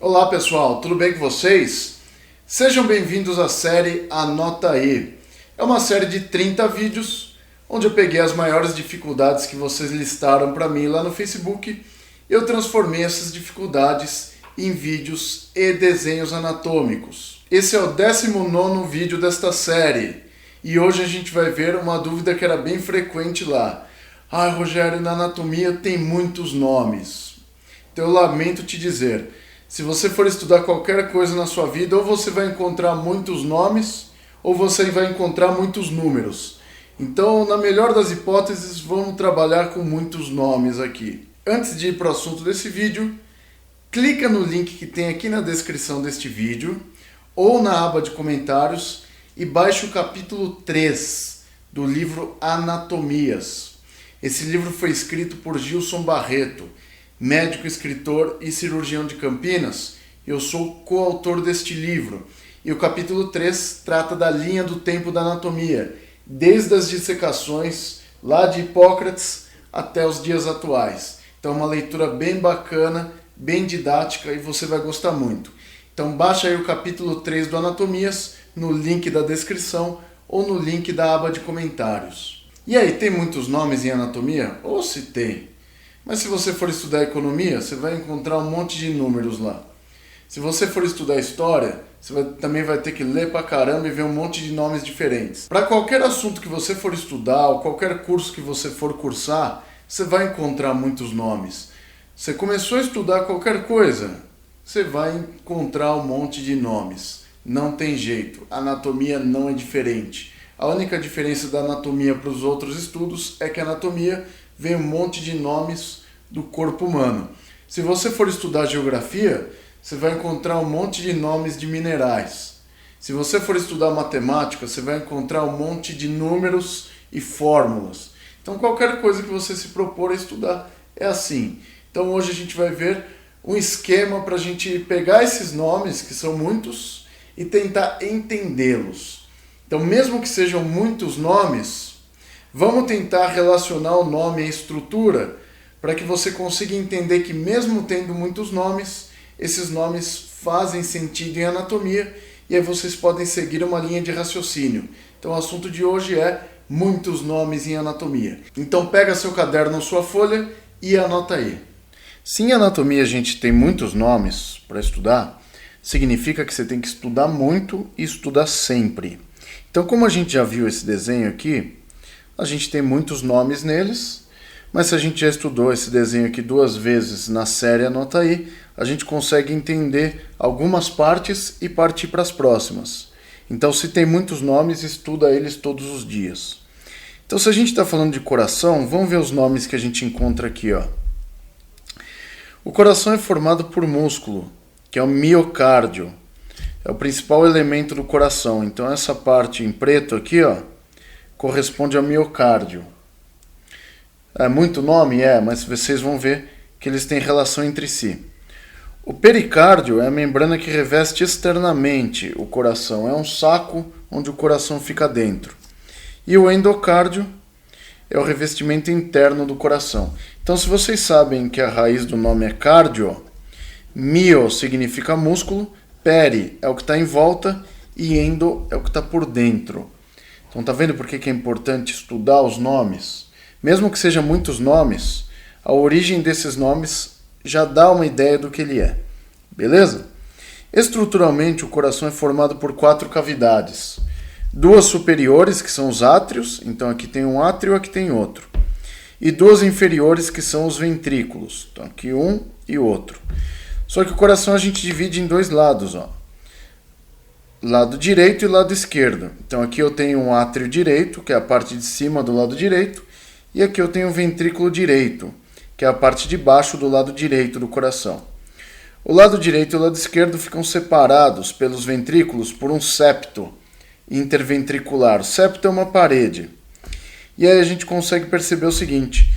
Olá pessoal, tudo bem com vocês? Sejam bem-vindos à série Anota Aí. É uma série de 30 vídeos, onde eu peguei as maiores dificuldades que vocês listaram para mim lá no Facebook e eu transformei essas dificuldades em vídeos e desenhos anatômicos. Esse é o 19º vídeo desta série e hoje a gente vai ver uma dúvida que era bem frequente lá. Ah, Rogério, na anatomia tem muitos nomes. Então eu lamento te dizer, se você for estudar qualquer coisa na sua vida, ou você vai encontrar muitos nomes, ou você vai encontrar muitos números. Então, na melhor das hipóteses, vamos trabalhar com muitos nomes aqui. Antes de ir para o assunto desse vídeo, clica no link que tem aqui na descrição deste vídeo, ou na aba de comentários, e baixe o capítulo 3 do livro Anatomias. Esse livro foi escrito por Gilson Barreto, médico, escritor e cirurgião de Campinas. Eu sou coautor deste livro. E o capítulo 3 trata da linha do tempo da anatomia, desde as dissecações lá de Hipócrates até os dias atuais. Então é uma leitura bem bacana, bem didática e você vai gostar muito. Então baixa aí o capítulo 3 do Anatomias no link da descrição ou no link da aba de comentários. E aí, tem muitos nomes em anatomia? Ou se tem. Mas se você for estudar economia, você vai encontrar um monte de números lá. Se você for estudar história, você também vai ter que ler pra caramba e ver um monte de nomes diferentes. Para qualquer assunto que você for estudar, ou qualquer curso que você for cursar, você vai encontrar muitos nomes. Você começou a estudar qualquer coisa, você vai encontrar um monte de nomes. Não tem jeito, a anatomia não é diferente. A única diferença da anatomia para os outros estudos é que a anatomia vem um monte de nomes do corpo humano. Se você for estudar geografia, você vai encontrar um monte de nomes de minerais. Se você for estudar matemática, você vai encontrar um monte de números e fórmulas. Então qualquer coisa que você se propor a estudar é assim. Então hoje a gente vai ver um esquema para a gente pegar esses nomes, que são muitos, e tentar entendê-los. Então mesmo que sejam muitos nomes, vamos tentar relacionar o nome à estrutura para que você consiga entender que mesmo tendo muitos nomes, esses nomes fazem sentido em anatomia e aí vocês podem seguir uma linha de raciocínio. Então o assunto de hoje é muitos nomes em anatomia. Então pega seu caderno ou sua folha e anota aí. Se em anatomia a gente tem muitos nomes para estudar, significa que você tem que estudar muito e estudar sempre. Então como a gente já viu esse desenho aqui, a gente tem muitos nomes neles, mas se a gente já estudou esse desenho aqui 2 vezes na série Anota Aí, a gente consegue entender algumas partes e partir para as próximas. Então se tem muitos nomes, estuda eles todos os dias. Então se a gente está falando de coração, vamos ver os nomes que a gente encontra aqui. Ó. O coração é formado por músculo, que é o miocárdio. É o principal elemento do coração. Então essa parte em preto aqui, ó, corresponde ao miocárdio. É muito nome? É, mas vocês vão ver que eles têm relação entre si. O pericárdio é a membrana que reveste externamente o coração. É um saco onde o coração fica dentro. E o endocárdio é o revestimento interno do coração. Então se vocês sabem que a raiz do nome é cardio, mio significa músculo, peri é o que está em volta e endo é o que está por dentro. Então tá vendo por que é importante estudar os nomes? Mesmo que sejam muitos nomes, a origem desses nomes já dá uma ideia do que ele é. Beleza? Estruturalmente o coração é formado por 4 cavidades. 2 superiores, que são os átrios, então aqui tem um átrio, aqui tem outro. E 2 inferiores, que são os ventrículos. Então aqui um e outro. Só que o coração a gente divide em 2 lados, ó. Lado direito e lado esquerdo. Então aqui eu tenho um átrio direito, que é a parte de cima do lado direito, e aqui eu tenho um ventrículo direito, que é a parte de baixo do lado direito do coração. O lado direito e o lado esquerdo ficam separados pelos ventrículos por um septo interventricular. O septo é uma parede. E aí a gente consegue perceber o seguinte,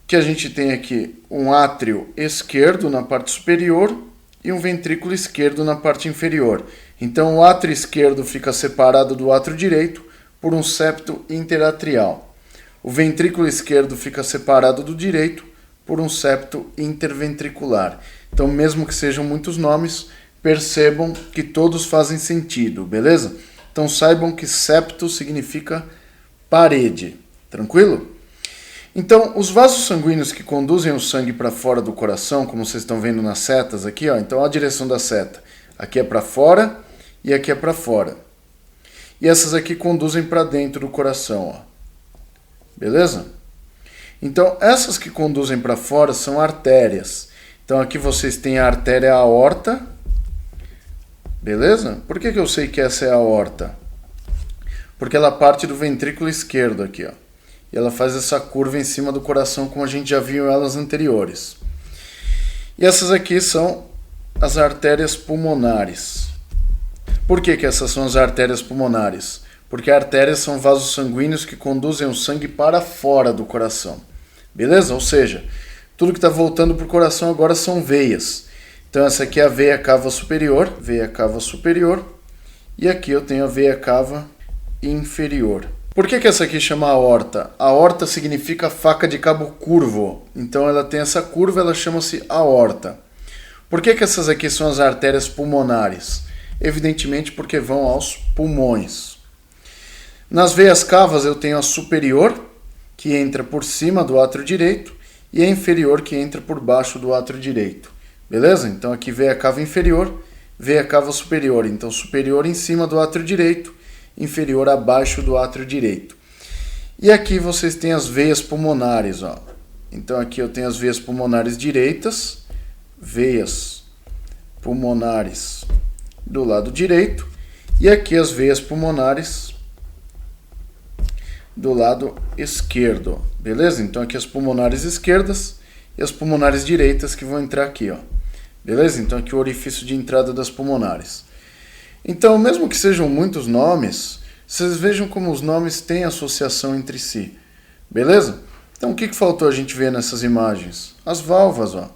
que a gente tem aqui um átrio esquerdo na parte superior e um ventrículo esquerdo na parte inferior. Então o átrio esquerdo fica separado do átrio direito por um septo interatrial. O ventrículo esquerdo fica separado do direito por um septo interventricular. Então, mesmo que sejam muitos nomes, percebam que todos fazem sentido, beleza? Então, saibam que septo significa parede, tranquilo? Então, os vasos sanguíneos que conduzem o sangue para fora do coração, como vocês estão vendo nas setas aqui, ó, então a direção da seta. Aqui é para fora e aqui é para fora. E essas aqui conduzem para dentro do coração, ó. Beleza? Então, essas que conduzem para fora são artérias. Então, aqui vocês têm a artéria aorta. Beleza? Por que eu sei que essa é a aorta? Porque ela parte do ventrículo esquerdo aqui, ó. E ela faz essa curva em cima do coração, como a gente já viu elas anteriores. E essas aqui são as artérias pulmonares. Por que essas são as artérias pulmonares? Porque artérias são vasos sanguíneos que conduzem o sangue para fora do coração. Beleza? Ou seja, tudo que está voltando para o coração agora são veias. Então essa aqui é a veia cava superior, e aqui eu tenho a veia cava inferior. Por que essa aqui chama aorta? Aorta significa faca de cabo curvo. Então ela tem essa curva, ela chama-se aorta. Por que essas aqui são as artérias pulmonares? Evidentemente porque vão aos pulmões. Nas veias cavas eu tenho a superior, que entra por cima do átrio direito, e a inferior, que entra por baixo do átrio direito. Beleza? Então aqui veia cava inferior, veia cava superior. Então superior em cima do átrio direito, inferior abaixo do átrio direito. E aqui vocês têm as veias pulmonares, ó. Então aqui eu tenho as veias pulmonares direitas, veias pulmonares do lado direito, e aqui as veias pulmonares do lado esquerdo, beleza? Então aqui as pulmonares esquerdas e as pulmonares direitas que vão entrar aqui, ó. Beleza? Então aqui o orifício de entrada das pulmonares. Então, mesmo que sejam muitos nomes, vocês vejam como os nomes têm associação entre si. Beleza? Então o que faltou a gente ver nessas imagens? As válvulas, ó.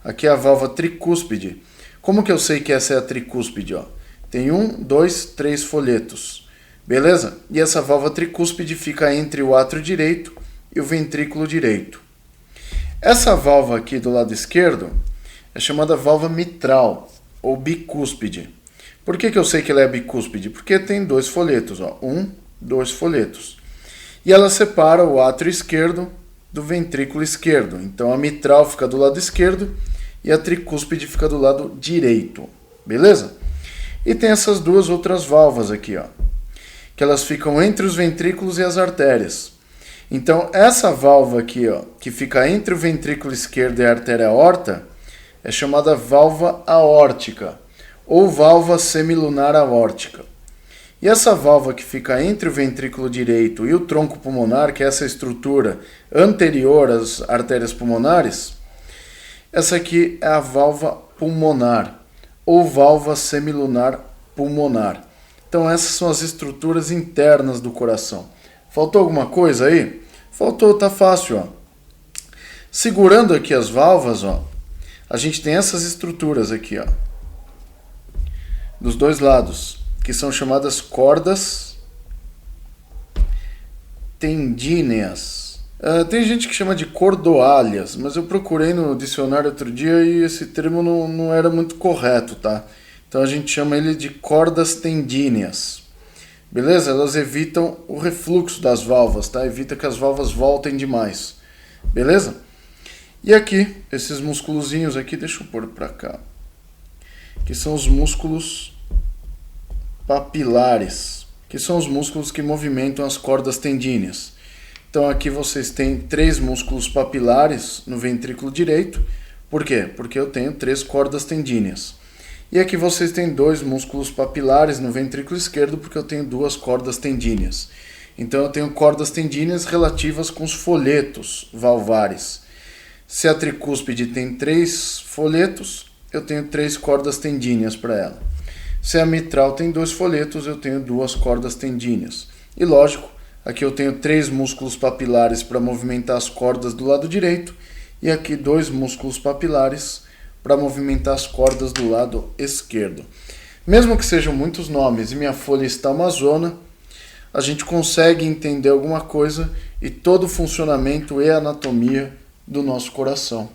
Aqui é a válvula tricúspide. Como que eu sei que essa é a tricúspide, ó? Tem 1, 2, 3 folhetos. Beleza? E essa válvula tricúspide fica entre o átrio direito e o ventrículo direito. Essa válvula aqui do lado esquerdo é chamada válvula mitral, ou bicúspide. Por que eu sei que ela é bicúspide? Porque tem 2 folhetos, ó. 1, 2 folhetos. E ela separa o átrio esquerdo do ventrículo esquerdo. Então a mitral fica do lado esquerdo e a tricúspide fica do lado direito. Beleza? E tem essas duas outras válvulas aqui, ó, que elas ficam entre os ventrículos e as artérias. Então essa válvula aqui, ó, que fica entre o ventrículo esquerdo e a artéria aorta, é chamada válvula aórtica, ou válvula semilunar aórtica. E essa válvula que fica entre o ventrículo direito e o tronco pulmonar, que é essa estrutura anterior às artérias pulmonares, essa aqui é a válvula pulmonar, ou válvula semilunar pulmonar. Então essas são as estruturas internas do coração. Faltou alguma coisa aí? Faltou, tá fácil, ó. Segurando aqui as válvulas, ó, a gente tem essas estruturas aqui, ó, dos dois lados, que são chamadas cordas tendíneas. Tem gente que chama de cordoalhas, mas eu procurei no dicionário outro dia e esse termo não era muito correto, tá? Então a gente chama ele de cordas tendíneas. Beleza? Elas evitam o refluxo das válvulas, tá? Evita que as válvulas voltem demais. Beleza? E aqui, esses musculozinhos aqui, deixa eu pôr pra cá, que são os músculos papilares, que são os músculos que movimentam as cordas tendíneas. Então aqui vocês têm 3 músculos papilares no ventrículo direito. Por quê? Porque eu tenho 3 cordas tendíneas. E aqui vocês têm 2 músculos papilares no ventrículo esquerdo, porque eu tenho 2 cordas tendíneas. Então eu tenho cordas tendíneas relativas com os folhetos valvares. Se a tricúspide tem 3 folhetos, eu tenho 3 cordas tendíneas para ela. Se a mitral tem 2 folhetos, eu tenho 2 cordas tendíneas. E lógico, aqui eu tenho 3 músculos papilares para movimentar as cordas do lado direito e aqui 2 músculos papilares para movimentar as cordas do lado esquerdo. Mesmo que sejam muitos nomes e minha folha está uma zona, a gente consegue entender alguma coisa e todo o funcionamento e anatomia do nosso coração.